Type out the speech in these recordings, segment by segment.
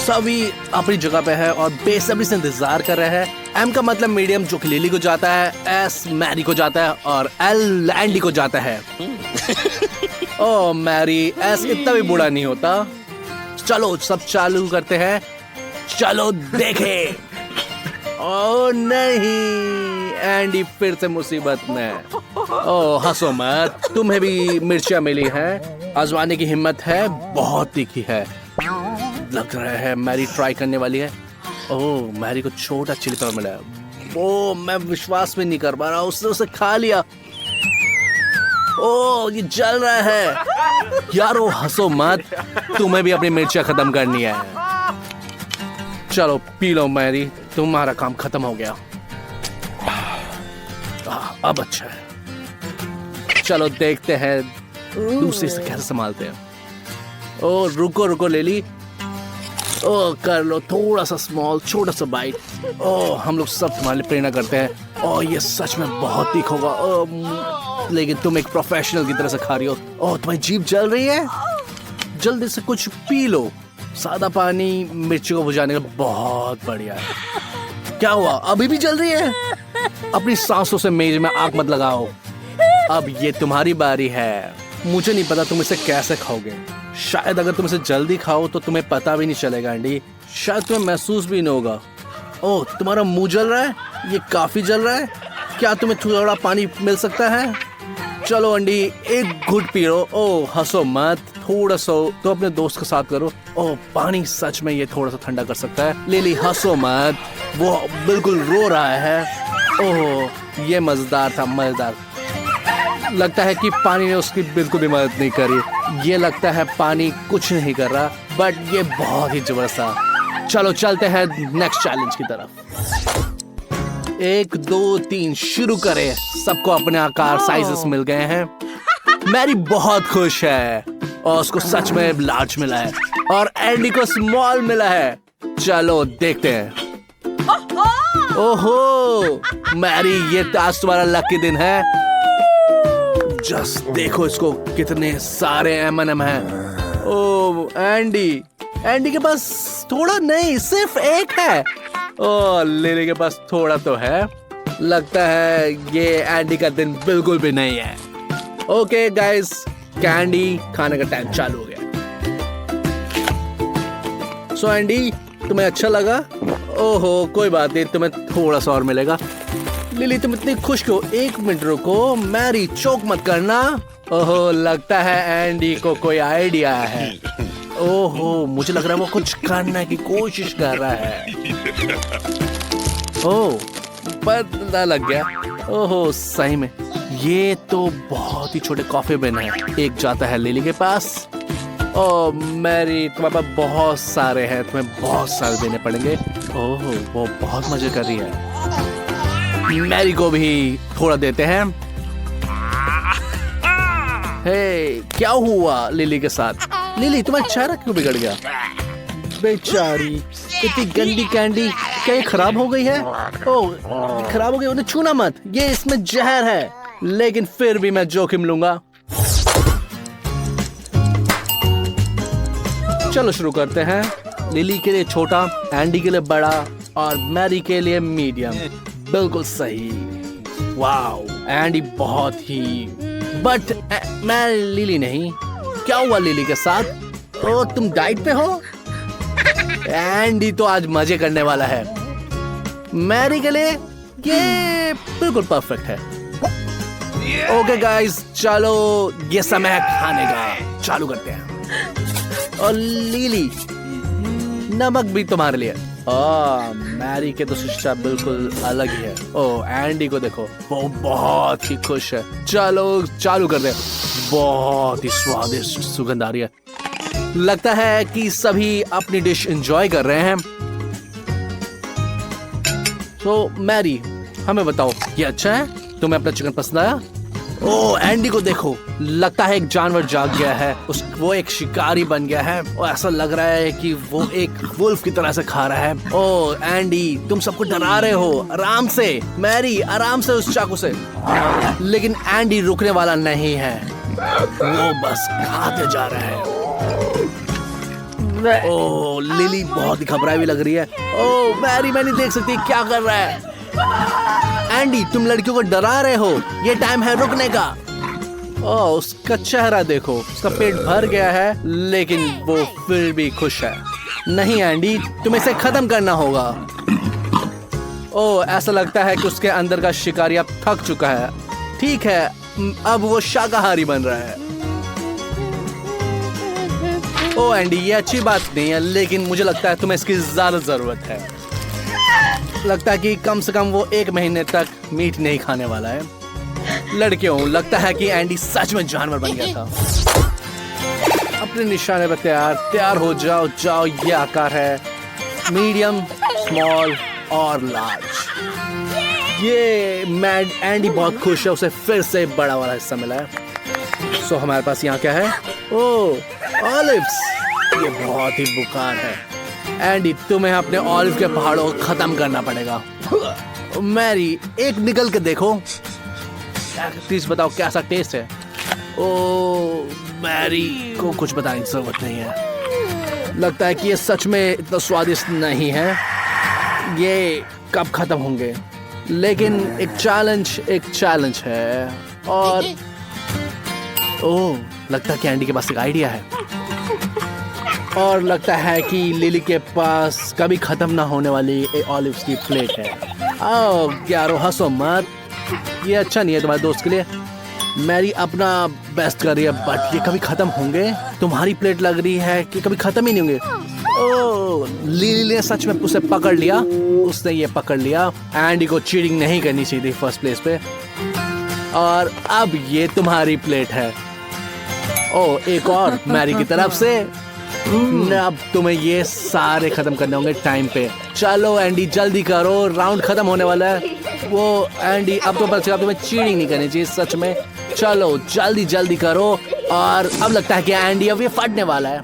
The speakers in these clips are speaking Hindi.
सभी अपनी जगह पे है और बेसब्री से इंतजार कर रहे हैं। एम का मतलब मीडियम, जो कि लिली को जाता है, एस मैरी को जाता है और एल एंडी को जाता है। ओ मैरी, एस इतना भी बुरा नहीं होता। चलो सब चालू करते हैं, चलो देखे। ओ नहीं, एंडी फिर से मुसीबत में। ओ हंसो मत, तुम्हें भी मिर्चियाँ मिली हैं, आजमाने की हिम्मत है, बहुत तीखी है। लग रहा है मैरी ट्राई करने वाली है। ओह, मैरी को छोटा चिली पाउडर मिला है। ओह, मैं विश्वास भी नहीं कर पा रहा, उसने उसे खा लिया। ओह, ये जल रहा है। यारो हंसो मत, तुम्हें भी अपनी मिर्चियाँ खत्म करनी है। चलो पी लो मैरी, तुम्हारा काम खत्म हो गया। अब अच्छा है। चलो देखते हैं दूसरे से कैसे संभालते हैं। ओ रुको रुको लेली, ओ कर लो थोड़ा सा स्मॉल, छोटा सा बाइट। ओ हम लोग सब तुम्हारे लिए प्रेरणा करते हैं। ओ ये सच में बहुत तीख होगा। ओ लेकिन तुम एक प्रोफेशनल की तरह से खा रही हो। ओ तुम्हारी जीभ जल रही है, जल्दी से कुछ पी लो। सादा पानी मिर्ची को बुझाने का बहुत बढ़िया है। क्या हुआ, अभी भी जल रही है? अपनी सांसों से मेज में आग मत लगाओ। अब ये तुम्हारी बारी है। मुझे नहीं पता तुम इसे कैसे खाओगे। शायद अगर तुम इसे जल्दी खाओ तो तुम्हें पता भी नहीं चलेगा एंडी, शायद तुम्हें महसूस भी नहीं होगा। ओह तुम्हारा मुंह जल रहा है, ये काफी जल रहा है। क्या तुम्हें थोड़ा पानी मिल सकता है? चलो एंडी एक घुट पी लो। ओह हंसो मत, थोड़ा सा तो अपने दोस्त के साथ करो। ओह पानी सच में ये थोड़ा सा ठंडा कर सकता है। लिली हंसो मत, वो बिल्कुल रो रहा है। ओह ये मजेदार था, मजेदार। लगता है कि पानी ने उसकी बिल्कुल भी मदद नहीं करी। ये लगता है पानी कुछ नहीं कर रहा, बट ये बहुत ही जबरदस्त था। चलो चलते हैं नेक्स्ट चैलेंज की तरफ। 1 2 3 शुरू करें। सबको अपने आकार साइजेस मिल गए हैं। मैरी बहुत खुश है और उसको सच में लार्ज मिला है और एंडी को स्मॉल मिला है। चलो देखते हैं। ओहो मैरी, ये तो आज तुम्हारा लकी दिन है। जस्ट देखो इसको, कितने सारे M&M हैं। ओह एंडी के पास थोड़ा नहीं, सिर्फ एक है। ओह लिली के पास थोड़ा तो है। लगता है ये एंडी का दिन बिल्कुल भी नहीं है। ओके गाइस, कैंडी खाने का टाइम चालू हो गया। सो एंडी तुम्हें अच्छा लगा? ओहो कोई बात नहीं, तुम्हें थोड़ा सा और मिलेगा। लिली तुम इतनी खुश क्यों? 1 मिनट रुको, मैरी चोक मत करना। ओहो लगता है एंडी को कोई आइडिया है। ओहो मुझे लग रहा है वो कुछ करने की कोशिश कर रहा है। ओह पता लग गया। ओहो सही में ये तो बहुत ही छोटे कॉफी बिन है। एक जाता है लिली के पास। ओह मैरी तुम्हारे पास बहुत सारे हैं, तुम्हें बहुत सारे देने पड़ेंगे। ओह वो बहुत मजे कर रही है। मैरी को भी थोड़ा देते हैं। हे क्या हुआ लिली के साथ? लिली तुम्हारा चेहरा क्यों बिगड़ गया? बेचारी इतनी गंदी कैंडी, क्या ये खराब हो गई है? ओह खराब हो गई, उन्हें छूना मत, ये इसमें जहर है। लेकिन फिर भी मैं जोखिम लूंगा। चलो शुरू करते हैं। लिली के लिए छोटा, एंडी के लिए बड़ा और मैरी के लिए मीडियम। बिल्कुल सही। वाओ एंडी बहुत ही, बट मैं लिली नहीं। क्या हुआ लिली के साथ? ओ तुम डाइट पे हो? एंडी तो आज मजे करने वाला है। मैरी के लिए ये बिल्कुल परफेक्ट है। ओके गाइस चलो ये समय है खाने का, चालू करते हैं। और लिली नमक भी तुम्हारे लिए। मैरी के तो शिक्षा बिल्कुल अलग ही है। ओह एंडी को देखो, वो बहुत ही खुश है। चलो चालू कर दे। बहुत ही स्वादिष्ट सुगंध आ रही है। लगता है कि सभी अपनी डिश एंजॉय कर रहे हैं। तो मैरी हमें बताओ, ये अच्छा है? तुम्हें अपना चिकन पसंद आया? ओह एंडी को देखो, लगता है एक जानवर जाग गया है। वो एक शिकारी बन गया है और ऐसा लग रहा है कि वो एक वुल्फ की तरह से खा रहा है। ओह एंडी तुम सबको डरा रहे हो। आराम से मैरी, आराम से उस चाकू से। लेकिन एंडी रुकने वाला नहीं है, वो बस खाते जा रहा है। ओह लिली बहुत ही घबराई हुई लग रही है। ओह मैरी मैं नहीं देख सकती क्या कर रहा है। एंडी तुम लड़कियों को डरा रहे हो, ये टाइम है रुकने का। ओह उसका चेहरा देखो, उसका पेट भर गया है लेकिन वो फिर भी खुश है। नहीं एंडी तुम्हें इसे खत्म करना होगा। ओह ऐसा लगता है कि उसके अंदर का शिकारी अब थक चुका है। ठीक है अब वो शाकाहारी बन रहा है। ओह एंडी ये अच्छी बात नहीं है लेकिन मुझे लगता है तुम्हें इसकी ज्यादा जरूरत है। लगता है कि कम से कम वो 1 महीने तक मीट नहीं खाने वाला है। लड़कियों लगता है कि एंडी सच में जानवर बन गया था। अपने निशाने पर तैयार हो जाओ। जाओ ये आकार है मीडियम, स्मॉल और लार्ज। ये मैड एंडी बहुत खुश है, उसे फिर से बड़ा वाला हिस्सा मिला है। सो हमारे पास यहाँ क्या है? ओह ऑलिव्स, ये बहुत ही बुखार है। एंडी तुम्हें अपने ऑलिव के पहाड़ों को खत्म करना पड़ेगा। मैरी एक निकल के देखो, प्लीज बताओ कैसा टेस्ट है। ओह मैरी को कुछ बताने की जरूरत नहीं है। लगता है कि ये सच में इतना स्वादिष्ट नहीं है। ये कब खत्म होंगे? लेकिन एक चैलेंज है। और ओह लगता है कि एंडी के पास एक आइडिया है। और लगता है कि लिली के पास कभी खत्म ना होने वाली ऑलिव्स की प्लेट है। ओह यारो हंसो मत, ये अच्छा नहीं है तुम्हारे दोस्त के लिए। मैरी अपना बेस्ट कर रही है बट ये कभी खत्म होंगे? तुम्हारी प्लेट लग रही है कि कभी खत्म ही नहीं होंगे। ओह लिली ने सच में उसे पकड़ लिया, उसने ये पकड़ लिया। एंडी को चीटिंग नहीं करनी चाहिए थी फर्स्ट प्लेस पे। और अब ये तुम्हारी प्लेट है। ओह एक और मैरी की तरफ से। अब तुम्हें ये सारे खत्म करने होंगे टाइम पे। चलो एंडी जल्दी करो, राउंड खत्म होने वाला है। वो एंडी अब तो बच्चा तुम्हें चीटिंग नहीं करनी चाहिए सच में। चलो जल्दी करो। और अब लगता है कि एंडी अब ये फटने वाला है।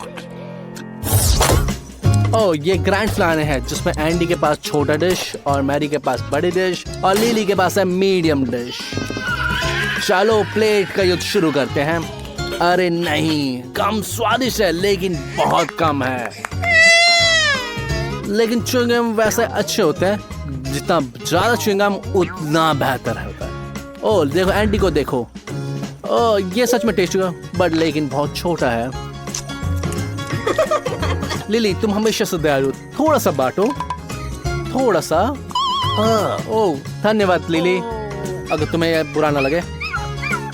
ओह ये ग्रैंड फिनाले है जिसमें एंडी के पास छोटा डिश और मैरी के पास बड़ी डिश और लिली के पास है मीडियम डिश। चलो प्लेट का युद्ध शुरू करते हैं। अरे नहीं, कम स्वादिष्ट है लेकिन बहुत कम है। लेकिन च्युइंगम वैसे अच्छे होते हैं, जितना ज्यादा च्युइंगम उतना बेहतर होता है। ओह देखो एंडी को देखो। ओह ये सच में टेस्टी है बट लेकिन बहुत छोटा है। लिली तुम हमेशा से दयालु, थोड़ा सा बांटो, थोड़ा सा। ओह धन्यवाद लिली, अगर तुम्हें बुरा ना लगे।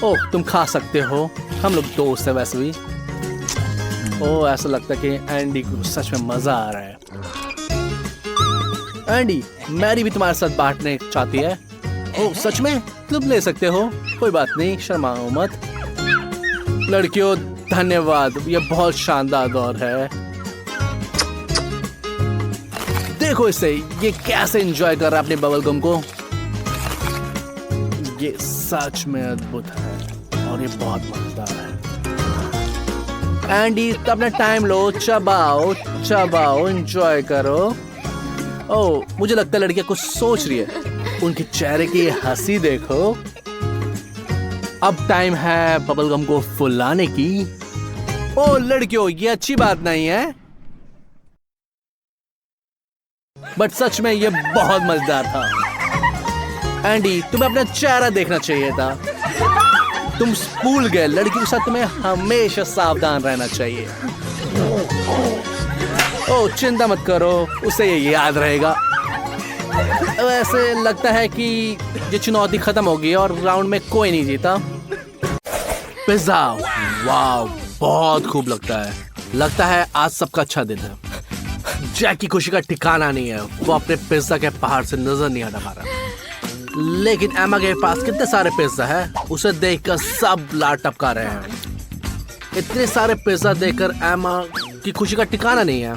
ओह तुम खा सकते हो, हम लोग दोस्त है वैसे भी। ओह ऐसा लगता है कि एंडी को सच में मजा आ रहा है। एंडी मैरी भी तुम्हारे साथ बांटने चाहती है। ओह सच में? तुम ले सकते हो, कोई बात नहीं, शर्माओ मत। लड़कियों धन्यवाद, ये बहुत शानदार दौर है। देखो इसे, ये कैसे एंजॉय कर रहा है अपने बबल गम को। ये सच में अद्भुत है और ये बहुत मजेदार है। एंडी अपना टाइम लो, चबाओ, एंजॉय करो। ओह मुझे लगता है लड़कियां कुछ सोच रही है, उनके चेहरे की हंसी देखो। अब टाइम है बबल गम को फुलाने की। ओह लड़कियों ये अच्छी बात नहीं है बट सच में ये बहुत मजेदार था। एंडी तुम्हें अपना चेहरा देखना चाहिए था, तुम भूल गए। लड़की के साथ तुम्हें हमेशा सावधान रहना चाहिए। ओह चिंता मत करो, उसे ये याद रहेगा। वैसे लगता है कि ये चुनौती खत्म होगी और राउंड में कोई नहीं जीता। पिज्जा, वाव बहुत खूब लगता है आज सबका अच्छा दिन है। जैक की खुशी का ठिकाना नहीं है, वो अपने पिज्जा के पहाड़ से नजर नहीं हटा पा रहा। लेकिन एमा के पास कितने सारे पिज्जा है, उसे देखकर सब लार टपका रहे हैं। इतने सारे पिज्जा देखकर एमा की खुशी का ठिकाना नहीं है।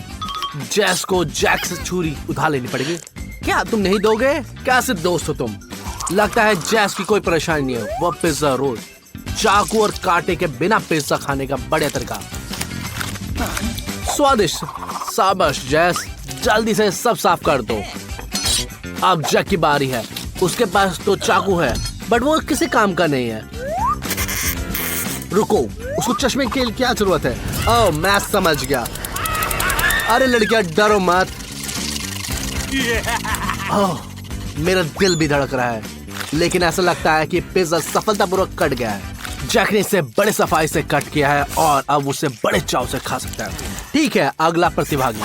जैस को जैक से छुरी उधार लेनी पड़ेगी। क्या तुम नहीं दोगे? कैसे दोस्त हो तुम? लगता है जैस की कोई परेशानी नहीं है, वो पिज्जा रोज चाकू और कांटे के बिना पिज्जा खाने का बढ़िया तरीका। स्वादिष्ट, शाबाश जैस, जल्दी से सब साफ कर दो। अब जैक की बारी है, उसके पास तो चाकू है बट वो किसी काम का नहीं है। रुको, उसको चश्मे के लिए क्या जरूरत है? ओह मैं समझ गया। अरे लड़कियां डरो मत। ओह, मेरा दिल भी धड़क रहा है, लेकिन ऐसा लगता है कि पिज्जा सफलतापूर्वक कट गया है। जैक ने इसे बड़े सफाई से कट किया है और अब उसे बड़े चाव से खा सकता है। ठीक है, अगला प्रतिभागी।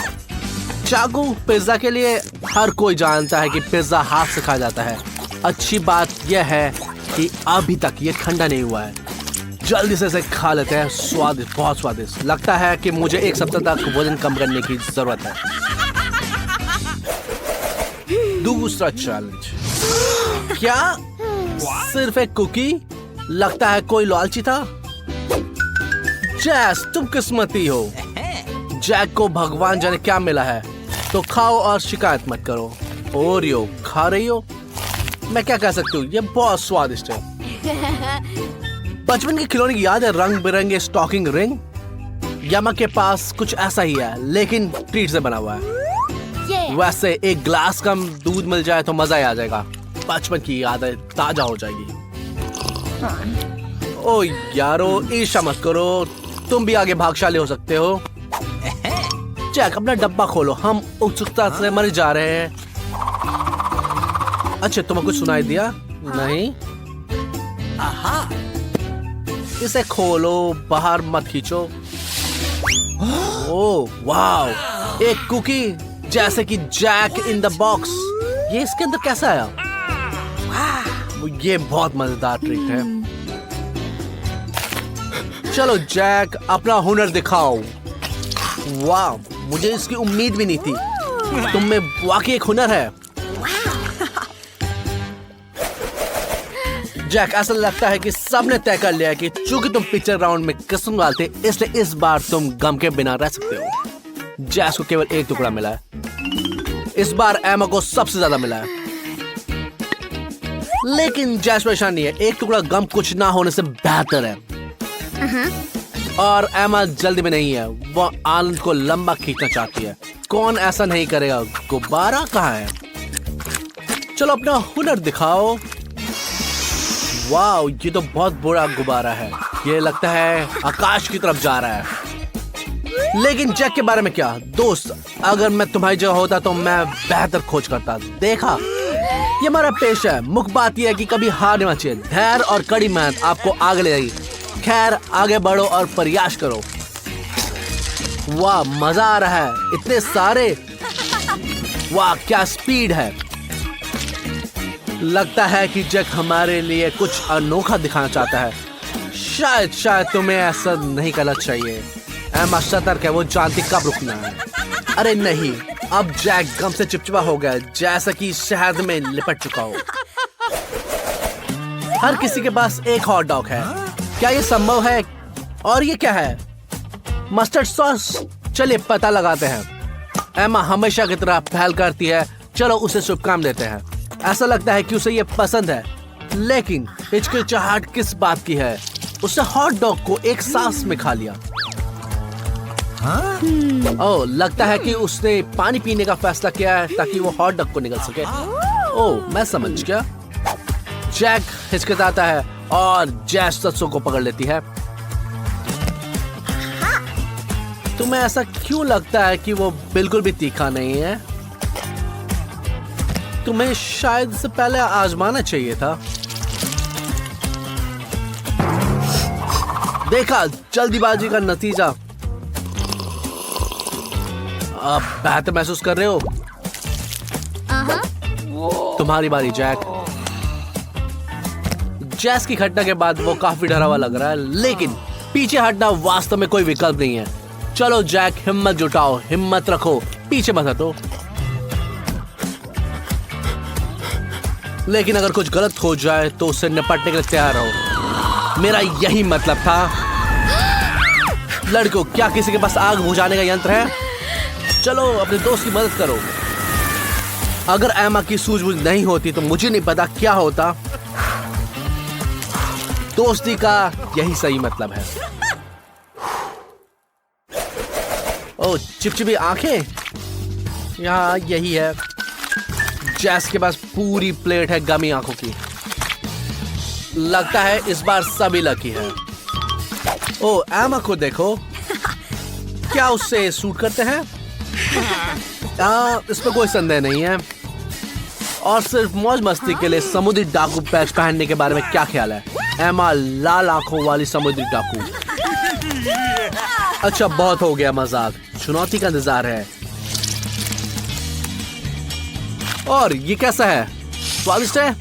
चाकू पिज्जा के लिए हर कोई जानता है कि पिज्जा हाथ से खाया जाता है। अच्छी बात यह है कि अभी तक ये ठंडा नहीं हुआ है। जल्दी से इसे खा लेते हैं। स्वादिष्ट, बहुत स्वादिष्ट। लगता है कि मुझे एक सप्ताह तक वजन कम करने की जरूरत है। दूसरा चैलेंज। क्या सिर्फ एक कुकी? लगता है कोई लालची था। जैस, तुम किस्मती हो। जैक को भगवान जाने क्या मिला है, तो खाओ और शिकायत मत करो। ओरियो खा रही हो? मैं क्या कह सकती हूँ, ये बहुत स्वादिष्ट है। बचपन के खिलौने की याद है, रंग बिरंगे स्टॉकिंग रिंग। यामा के पास कुछ ऐसा ही है, लेकिन ट्रीट से बना हुआ है। वैसे एक ग्लास कम दूध मिल जाए तो मजा ही आ जाएगा। बचपन की यादें ताजा हो जाएगी। ओ यारो, ईर्ष्या मत करो, तुम भी आगे भागशाली हो सकते हो। जैक, अपना डब्बा खोलो, हम उत्सुकता से मर जा रहे हैं। अच्छा, तुम्हें कुछ सुनाई दिया? नहीं। इसे खोलो, बाहर मत खींचो। ओह वाह, एक कुकी जैसे कि जैक इन द बॉक्स। ये इसके अंदर कैसा आया? ये बहुत मजेदार ट्रिक है। चलो जैक, अपना हुनर दिखाओ। वाह, मुझे इसकी उम्मीद भी नहीं थी। तुम में वाकई एक हुनर है। जैक, ऐसा लगता है कि सबने तय कर लिया है कि चूंकि तुम पिक्चर राउंड में किस्म वाले थे, इसलिए इस बार तुम गम के बिना रह सकते हो। जैस को केवल एक टुकड़ा मिला है। इस बार एमा को सबसे ज्यादा मिला है, लेकिन जैस परेशान नहीं है। एक टुकड़ा गम कुछ ना होने से बेहतर है। और एमा जल्दी में नहीं है, वो आनंद को लंबा खींचना चाहती है। कौन ऐसा नहीं करेगा? गुब्बारा कहाँ है? चलो अपना हुनर दिखाओ। वाह, ये तो बहुत बुरा गुब्बारा है। ये लगता है आकाश की तरफ जा रहा है। लेकिन जैक के बारे में क्या? दोस्त, अगर मैं तुम्हारी जगह होता तो मैं बेहतर खोज करता। देखा, ये हमारा पेशा है। मुख्य बात यह है कि कभी हार नहीं चाहिए। धैर्य और कड़ी मेहनत आपको आगे ले जाएगी। खैर, आगे बढ़ो और प्रयास करो। वाह, मजा आ रहा है, इतने सारे। वाह, क्या स्पीड है। लगता है कि जैक हमारे लिए कुछ अनोखा दिखाना चाहता है। शायद तुम्हें ऐसा नहीं करना चाहिए। एमा सतर्क है, वो जानती कब रुकना है। अरे नहीं, अब जैक गम से चिपचिपा हो गया, जैसा कि शहद में लिपट चुका हो। हर किसी के पास एक हॉट डॉग है। क्या ये संभव है? और ये क्या है? Mustard sauce. चलिए पता लगाते हैं। एमा हमेशा की तरह पहल करती है। चलो उसे शुभकामनाएं देते हैं। ऐसा लगता है कि उसे ये पसंद है, लेकिन हिचकिचाहट किस बात की है? उसने हॉट डॉग को एक सांस में खा लिया। ओह, लगता है कि उसने पानी पीने का फैसला किया है ताकि वो हॉट डॉग को निकल सके। ओह, मैं समझ गया। जैक हिचकिचाता है और जैस सत्सों को पकड़ लेती है। तुम्हें ऐसा क्यों लगता है कि वो बिल्कुल भी तीखा नहीं है? तुम्हें शायद से पहले आजमाना चाहिए था। देखा, जल्दीबाजी का नतीजा। अब बेहतर महसूस कर रहे हो? तुम्हारी बारी जैक। जैस की घटना के बाद वो काफी डरा हुआ लग रहा है, लेकिन पीछे हटना वास्तव में कोई विकल्प नहीं है। चलो जैक, हिम्मत जुटाओ, हिम्मत रखो, पीछे मत हटो। लेकिन अगर कुछ गलत हो जाए तो उससे निपटने के लिए तैयार रहो। मेरा यही मतलब था। लड़कों, क्या किसी के पास आग बुझाने का यंत्र है? चलो अपने दोस्त की मदद करो। अगर एमा की सूझबूझ नहीं होती तो मुझे नहीं पता क्या होता। दोस्ती का यही सही मतलब है। ओह, चिपचिपी आंखें। यहाँ यही है। जैस के पास पूरी प्लेट है गमी आंखों की। लगता है इस बार सभी लकी है। ओह, एमा को देखो, क्या उससे सूट करते हैं? इसमें कोई संदेह नहीं है। और सिर्फ मौज मस्ती के लिए समुद्री डाकू पैच पहनने के बारे में क्या ख्याल है? एमा लाल आंखों वाली समुद्री डाकू। अच्छा, बहुत हो गया मजाक, चुनौती का इंतजार है। और ये कैसा है? स्वादिष्ट है?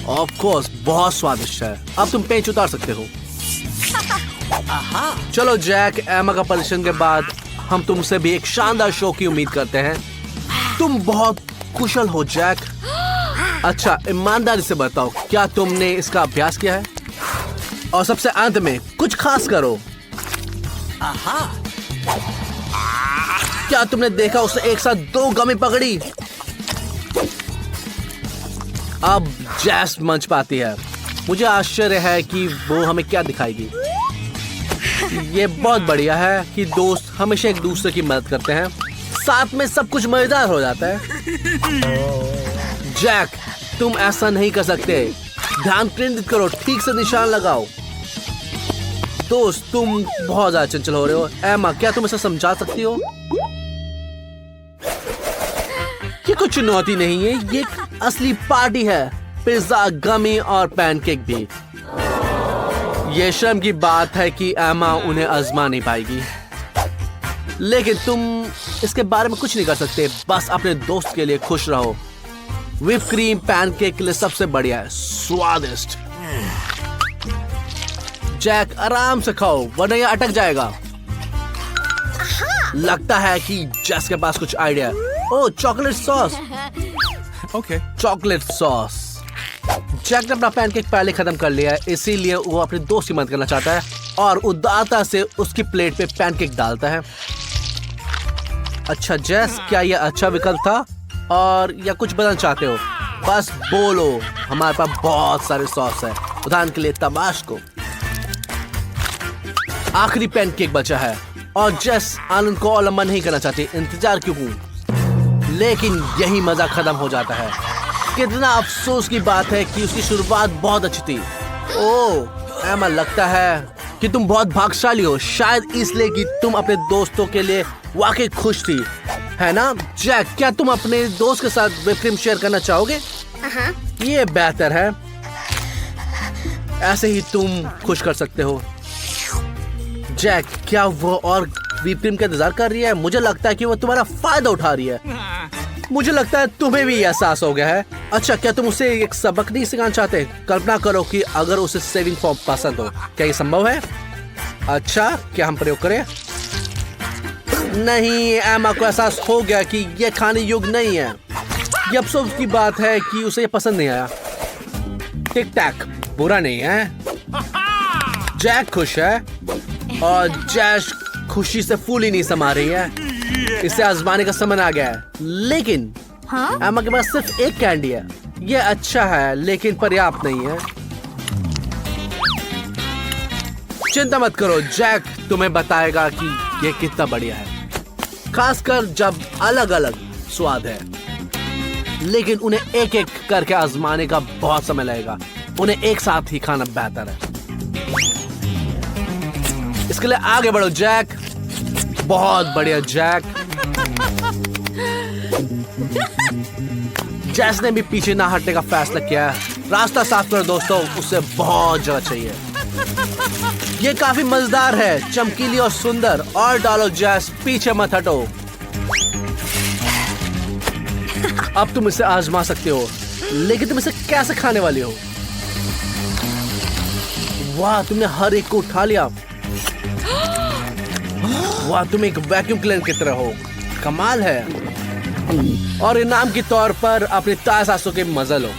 ऑफ कोर्स बहुत स्वादिष्ट है। अब तुम पेंच उतार सकते हो। चलो जैक, एमा का प्रदर्शन के बाद हम तुमसे भी एक शानदार शो की उम्मीद करते हैं। तुम बहुत कुशल हो जैक। अच्छा, ईमानदारी से बताओ, क्या तुमने इसका अभ्यास किया है? और सबसे अंत में कुछ खास करो। क्या तुमने देखा उसने एक साथ 2 गमी पकड़ी? अब जैस मंच पाती है। मुझे आश्चर्य है कि वो हमें क्या दिखाएगी। ये बहुत बढ़िया है कि दोस्त हमेशा एक दूसरे की मदद करते हैं, साथ में सब कुछ मजेदार हो जाता है। जैक, तुम ऐसा नहीं कर सकते। ध्यान केंद्रित करो, ठीक से निशान लगाओ। दोस्त, तुम बहुत ज्यादा चंचल हो रहे हो। एमा, क्या तुम इसे समझा सकती हो? ये कुछ चुनौती नहीं है, ये असली पार्टी है। पिज्जा, गमी और पैनकेक भी। ये शर्म की बात है कि एमा उन्हें आजमा नहीं पाएगी, लेकिन तुम इसके बारे में कुछ नहीं कर सकते। बस अपने दोस्त के लिए खुश रहो। व्हिप क्रीम पैनकेक के लिए सबसे बढ़िया है, स्वादिष्ट। जैक, आराम से खाओ वरना ये अटक जाएगा। लगता है कि जैस के पास कुछ आइडिया है। Oh, chocolate sauce. Okay. Chocolate sauce. Jack ने अपना पैनकेक पहले खत्म कर लिया है, इसीलिए वो अपने दोस्त की मदद करना चाहता है और उदारता से उसकी प्लेट पे पैनकेक डालता है। अच्छा जैस, क्या यह अच्छा विकल्प था? और या कुछ बदलना चाहते हो? बस बोलो, हमारे पास बहुत सारे सॉस है। उदाहरण के लिए तबास्को। आखिरी पैनकेक बचा है और जैस आनंद को और लंबा नहीं करना चाहती। इंतजार क्यों हूँ? लेकिन यही मजा खत्म हो जाता है। कितना अफसोस की बात है कि उसकी शुरुआत बहुत अच्छी थी। ओह एमा, लगता है कि तुम बहुत भाग्यशाली हो, शायद इसलिए कि तुम अपने दोस्तों के लिए वाकई खुश थी, है ना? जैक, क्या तुम अपने दोस्त के साथ व्हिप क्रीम शेयर करना चाहोगे? ये बेहतर है, ऐसे ही तुम खुश कर सकते हो। जैक, क्या वो और व्हिप क्रीम का इंतजार कर रही है? मुझे लगता है कि वो तुम्हारा फायदा उठा रही है। मुझे लगता है तुम्हें भी एहसास हो गया है। अच्छा, क्या तुम उसे एक सबक नहीं सिखाना चाहते? कल्पना करो कि अगर उसे सेविंग फॉर्म पसंद हो, क्या ये संभव है? अच्छा, क्या हम प्रयोग करें? नहीं, एमा को एहसास हो गया कि यह खाने योग्य नहीं है। ये अफसोस की बात है कि उसे ये पसंद नहीं आया। टिक टैक बुरा नहीं है। जैक खुश है और जैश खुशी से फूल ही नहीं समा रही है। इसे आजमाने का समय आ गया है, लेकिन एमा के पास सिर्फ एक कैंडी है। यह अच्छा है लेकिन पर्याप्त नहीं है। चिंता मत करो, जैक तुम्हें बताएगा कि यह कितना बढ़िया है, खासकर जब अलग अलग स्वाद है। लेकिन उन्हें एक एक करके आजमाने का बहुत समय लगेगा। उन्हें एक साथ ही खाना बेहतर है। इसके लिए आगे बढ़ो जैक। बहुत बढ़िया जैक। जैस ने भी पीछे ना हटने का फैसला किया है। रास्ता साफ करो दोस्तों, उसे बहुत जगह चाहिए। ये काफी मजेदार है, चमकीली और सुंदर। और डालो जैस, पीछे मत हटो। अब तुम इसे आजमा सकते हो, लेकिन तुम इसे कैसे खाने वाली हो? वाह, तुमने हर एक को उठा लिया। वाह, तुम एक वैक्यूम क्लीनर की तरह हो। कमाल है। और इनाम के तौर पर अपनी ताज़ा सांसों के मजा लो।